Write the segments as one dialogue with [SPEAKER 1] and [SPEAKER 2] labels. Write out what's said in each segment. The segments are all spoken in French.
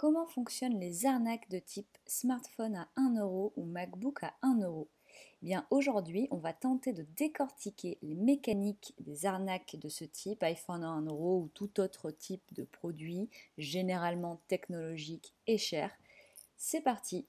[SPEAKER 1] Comment fonctionnent les arnaques de type smartphone à 1 € ou MacBook à 1 €? Eh bien, aujourd'hui, on va tenter de décortiquer les mécaniques des arnaques de ce type, iPhone à 1 € ou tout autre type de produit, généralement technologique et cher. C'est parti.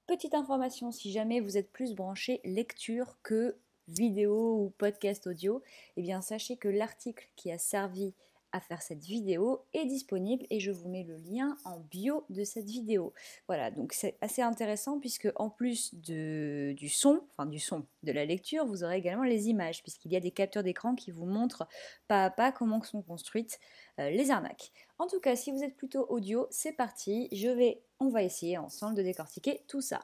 [SPEAKER 1] Petite information, si jamais vous êtes plus branché lecture que vidéo ou podcast audio, eh bien sachez que l'article qui a servi à faire cette vidéo est disponible et je vous mets le lien en bio de cette vidéo. Voilà, donc c'est assez intéressant puisque en plus du son, de la lecture, vous aurez également les images puisqu'il y a des captures d'écran qui vous montrent pas à pas comment sont construites les arnaques. En tout cas, si vous êtes plutôt audio, c'est parti, on va essayer ensemble de décortiquer tout ça.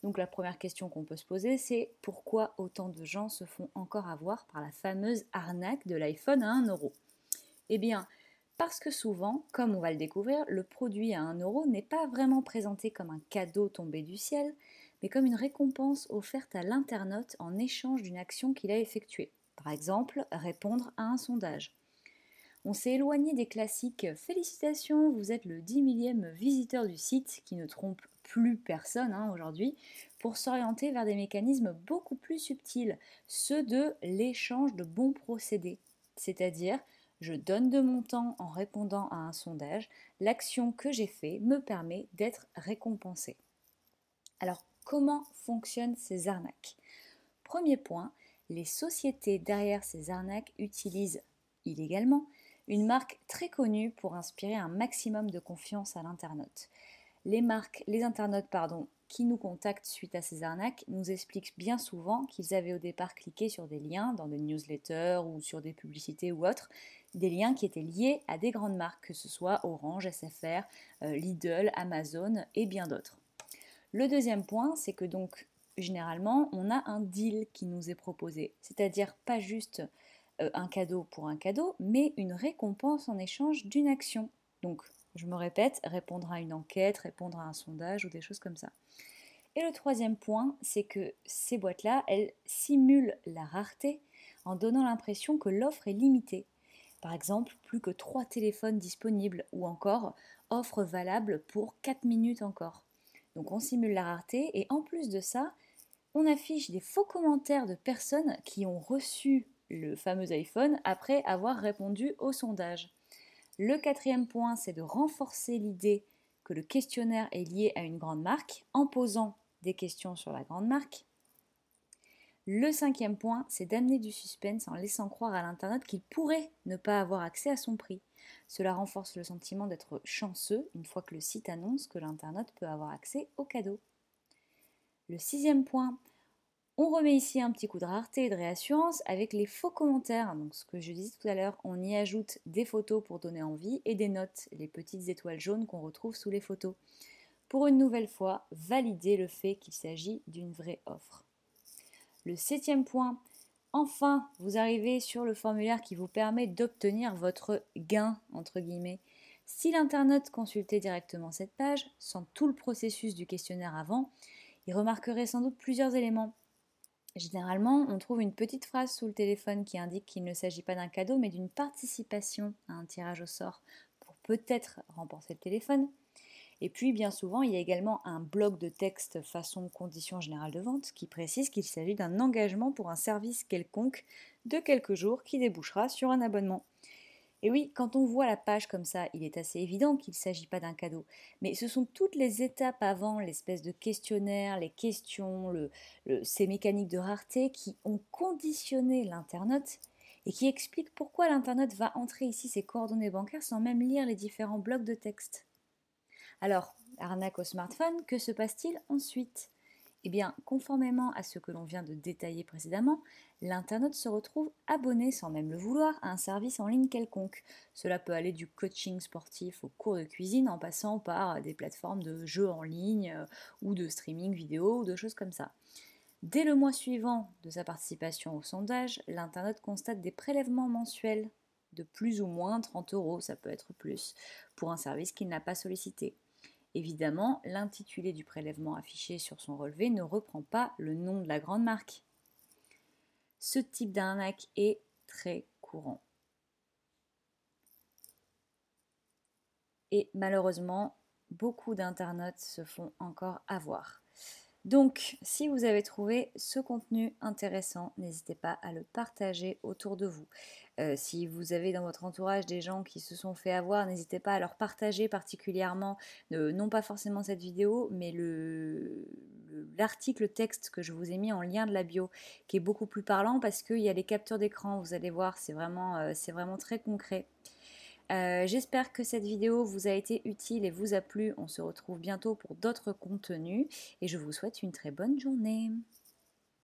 [SPEAKER 1] Donc la première question qu'on peut se poser, c'est pourquoi autant de gens se font encore avoir par la fameuse arnaque de l'iPhone à 1 €? Eh bien, parce que souvent, comme on va le découvrir, le produit à 1 € n'est pas vraiment présenté comme un cadeau tombé du ciel, mais comme une récompense offerte à l'internaute en échange d'une action qu'il a effectuée. Par exemple, répondre à un sondage. On s'est éloigné des classiques félicitations, vous êtes le 10 millième visiteur du site qui ne trompe plus personne aujourd'hui, pour s'orienter vers des mécanismes beaucoup plus subtils, ceux de l'échange de bons procédés. C'est-à-dire, je donne de mon temps en répondant à un sondage, l'action que j'ai faite me permet d'être récompensée. Alors, comment fonctionnent ces arnaques? Premier point, les sociétés derrière ces arnaques utilisent illégalement une marque très connue pour inspirer un maximum de confiance à l'internaute. Les internautes qui nous contactent suite à ces arnaques nous expliquent bien souvent qu'ils avaient au départ cliqué sur des liens dans des newsletters ou sur des publicités ou autres, des liens qui étaient liés à des grandes marques, que ce soit Orange, SFR, Lidl, Amazon et bien d'autres. Le deuxième point, c'est que donc généralement, on a un deal qui nous est proposé, c'est-à-dire pas juste un cadeau pour un cadeau, mais une récompense en échange d'une action. Donc, je me répète, répondre à une enquête, répondre à un sondage ou des choses comme ça. Et le troisième point, c'est que ces boîtes-là, elles simulent la rareté en donnant l'impression que l'offre est limitée. Par exemple, plus que 3 téléphones disponibles ou encore offre valable pour 4 minutes encore. Donc on simule la rareté et en plus de ça, on affiche des faux commentaires de personnes qui ont reçu le fameux iPhone après avoir répondu au sondage. Le quatrième point, c'est de renforcer l'idée que le questionnaire est lié à une grande marque en posant des questions sur la grande marque. Le cinquième point, c'est d'amener du suspense en laissant croire à l'internaute qu'il pourrait ne pas avoir accès à son prix. Cela renforce le sentiment d'être chanceux une fois que le site annonce que l'internaute peut avoir accès au cadeau. Le sixième point, on remet ici un petit coup de rareté et de réassurance avec les faux commentaires. Donc ce que je disais tout à l'heure, on y ajoute des photos pour donner envie et des notes, les petites étoiles jaunes qu'on retrouve sous les photos. Pour une nouvelle fois, valider le fait qu'il s'agit d'une vraie offre. Le septième point, enfin, vous arrivez sur le formulaire qui vous permet d'obtenir votre gain, entre guillemets. Si l'internaute consultait directement cette page, sans tout le processus du questionnaire avant, il remarquerait sans doute plusieurs éléments. Généralement, on trouve une petite phrase sous le téléphone qui indique qu'il ne s'agit pas d'un cadeau, mais d'une participation à un tirage au sort pour peut-être remporter le téléphone. Et puis, bien souvent, il y a également un bloc de texte façon conditions générales de vente qui précise qu'il s'agit d'un engagement pour un service quelconque de quelques jours qui débouchera sur un abonnement. Et oui, quand on voit la page comme ça, il est assez évident qu'il ne s'agit pas d'un cadeau. Mais ce sont toutes les étapes avant, l'espèce de questionnaire, les questions, ces mécaniques de rareté qui ont conditionné l'internaute et qui expliquent pourquoi l'internaute va entrer ici ses coordonnées bancaires sans même lire les différents blocs de texte. Alors, arnaque au smartphone, que se passe-t-il ensuite? Eh bien, conformément à ce que l'on vient de détailler précédemment, l'internaute se retrouve abonné sans même le vouloir à un service en ligne quelconque. Cela peut aller du coaching sportif au cours de cuisine en passant par des plateformes de jeux en ligne ou de streaming vidéo ou de choses comme ça. Dès le mois suivant de sa participation au sondage, l'internaute constate des prélèvements mensuels de plus ou moins 30 euros, ça peut être plus, pour un service qu'il n'a pas sollicité. Évidemment, l'intitulé du prélèvement affiché sur son relevé ne reprend pas le nom de la grande marque. Ce type d'arnaque est très courant. Et malheureusement, beaucoup d'internautes se font encore avoir. Donc, si vous avez trouvé ce contenu intéressant, n'hésitez pas à le partager autour de vous. Si vous avez dans votre entourage des gens qui se sont fait avoir, n'hésitez pas à leur partager particulièrement, non pas forcément cette vidéo, mais l'article texte que je vous ai mis en lien de la bio, qui est beaucoup plus parlant parce qu'il y a les captures d'écran, vous allez voir, c'est vraiment très concret. J'espère que cette vidéo vous a été utile et vous a plu. On se retrouve bientôt pour d'autres contenus et je vous souhaite une très bonne journée.